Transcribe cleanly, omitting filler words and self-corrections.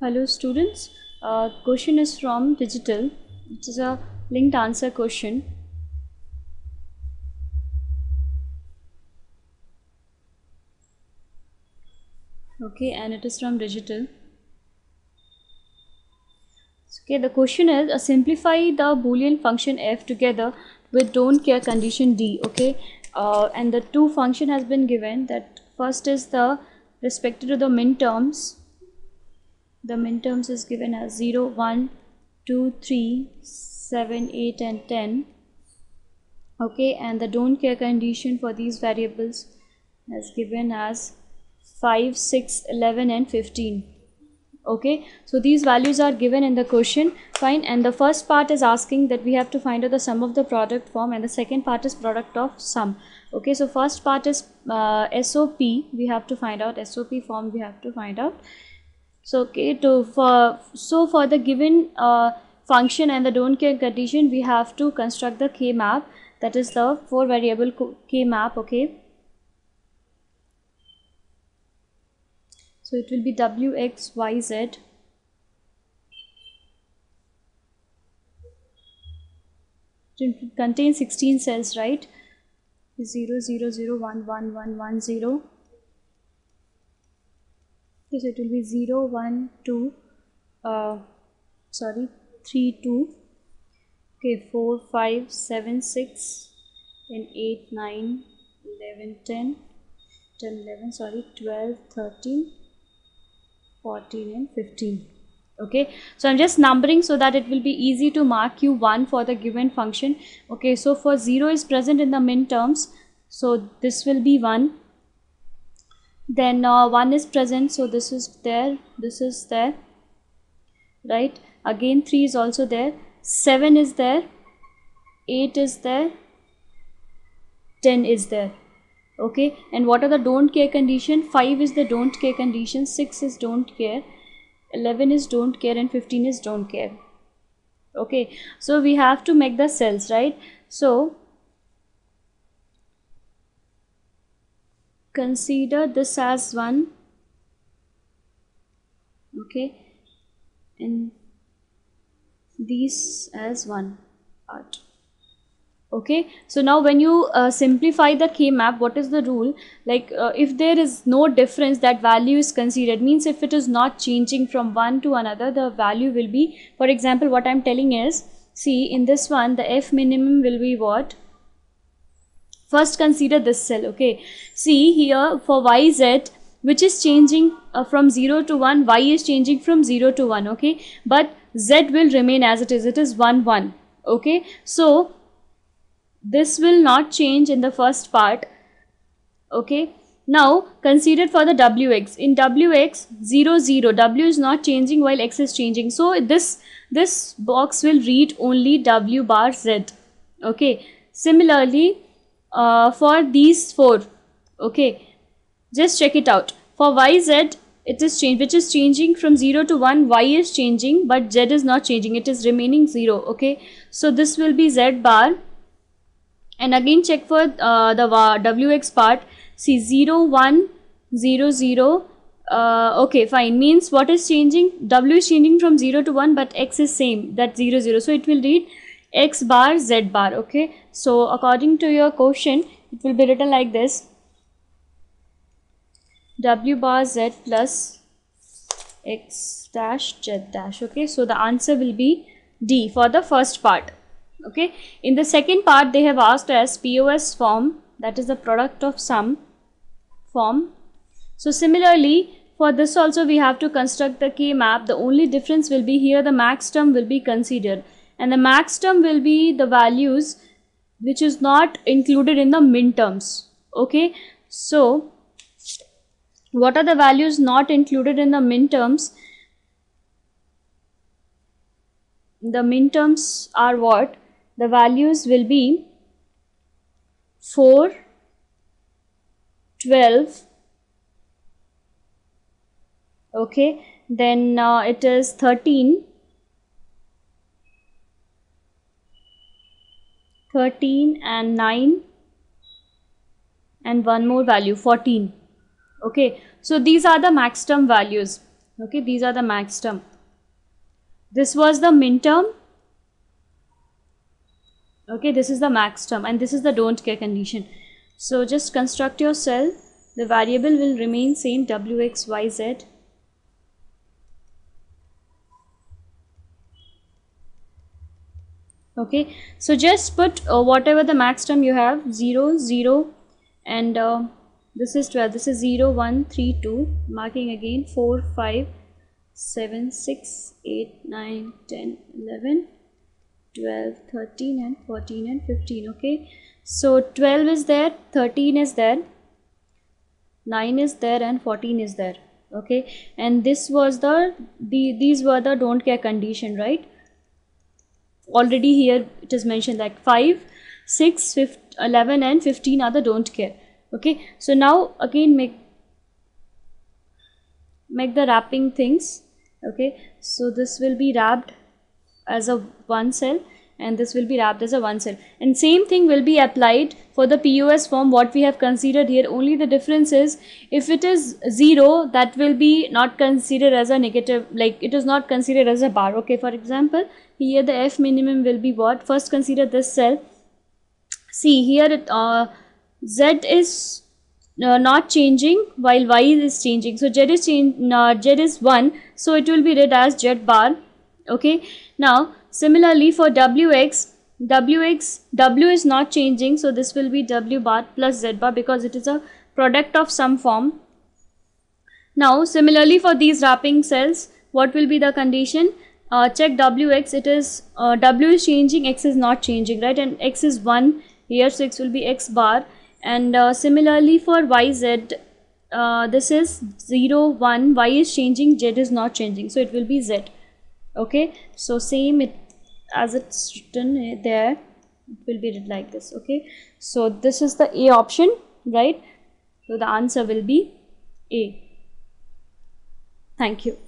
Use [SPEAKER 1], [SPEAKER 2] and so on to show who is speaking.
[SPEAKER 1] Hello students, question is from digital. It is a linked answer question. Okay, and it is from digital. Okay, the question is simplify the Boolean function f together with don't care condition d. Okay, and the two function has been given. That first is the respected to the min terms. The min terms is given as 0, 1, 2, 3, 7, 8 and 10. Okay, and the don't care condition for these variables is given as 5, 6, 11 and 15. Okay, so these values are given in the question. Fine, and the first part is asking that we have to find out the sum of the product form, and the second part is product of sum. Okay, so first part is SOP, we have to find out SOP form, we have to find out. So okay, for the given function and the don't care condition, we have to construct the K map, that is the 4 variable K map. Okay, so it will be W, X, Y, Z. It contains 16 cells, right? 0, 0, 0, 1, 1, 1, 1, 0. Okay, so it will be 0, 1, 2, 3, 2. Okay, 4, 5, 7, 6, then 8, 9, 11, 10, 11, 12, 13, 14 and 15. Okay, so I'm just numbering so that it will be easy to mark you 1 for the given function. Okay, so for 0 is present in the min terms, so this will be 1. Then 1 is present, so this is there, right? Again 3 is also there, 7 is there, 8 is there, 10 is there. Okay, and what are the don't care condition? 5 is the don't care condition, 6 is don't care, 11 is don't care and 15 is don't care. Okay, so we have to make the cells, right? So consider this as 1. Okay, and these as 1 part. Okay, so now when you simplify the K map, what is the rule? Like if there is no difference, that value is considered. Means if it is not changing from one to another, the value will be, for example, what I'm telling is, see in this one the F minimum will be what? First consider this cell. Okay, see here for YZ, which is changing from 0 to 1, Y is changing from 0 to 1. Okay, but Z will remain as it is 1, 1. Okay, so this will not change in the first part. Okay, now consider for the WX. In WX 0, 0, W is not changing while X is changing, so this box will read only W bar Z. Okay, similarly for these 4, okay, just check it out. For YZ, it is changed, which is changing from 0 to 1, Y is changing but Z is not changing, it is remaining 0. Okay, so this will be Z bar. And again check for the WX part. See 0, 1, 0, 0. Okay, fine. Means what is changing? W is changing from 0 to 1, but X is same. That 0, 0. So it will read X bar, Z bar. Okay. So according to your question, it will be written like this: W bar Z plus X dash Z dash. Okay. So the answer will be D for the first part. Okay, in the second part they have asked as POS form, that is the product of sum form. So similarly for this also we have to construct the K map. The only difference will be here the max term will be considered, and the max term will be the values which is not included in the min terms. Okay, so what are the values not included in the min terms? The min terms are what? The values will be 4, 12, okay, then it is 13 and 9 and one more value 14. Okay, so these are the max term values, Okay, these are the max term. This was the min term. Okay, this is the max term, and this is the don't care condition. So just construct your cell. The variable will remain same, w, x, y, z. Okay, so just put whatever the max term you have, 0, 0, and this is 12, this is 0, 1, 3, 2, marking again 4, 5, 7, 6, 8, 9, 10, 11, 12, 13, and 14 and 15. Okay, so 12 is there, 13 is there, 9 is there, and 14 is there. Okay, and this was these were the don't care condition, right? Already here it is mentioned like 5, 6, 11 and 15 are the don't care. Okay, so now again make the wrapping things. Okay, so this will be wrapped as a one cell, and this will be wrapped as a one cell, and same thing will be applied for the POS form what we have considered here. Only the difference is, if it is 0, that will be not considered as a negative, like it is not considered as a bar. Okay, for example, here the F minimum will be what? First consider this cell. See here Z is not changing while Y is changing, so Z is 1, so it will be read as Z bar. Okay, now similarly for WX, W is not changing, so this will be W bar plus Z bar because it is a product of some form. Now similarly for these wrapping cells, what will be the condition? Check WX, it is W is changing, X is not changing, right? And X is 1 here, so X will be X bar. And similarly for YZ, this is 0, 1, Y is changing, Z is not changing, so it will be Z. Okay, so same it as it's written there, it will be written like this. Okay, so this is the A option, right? So the answer will be A. Thank you.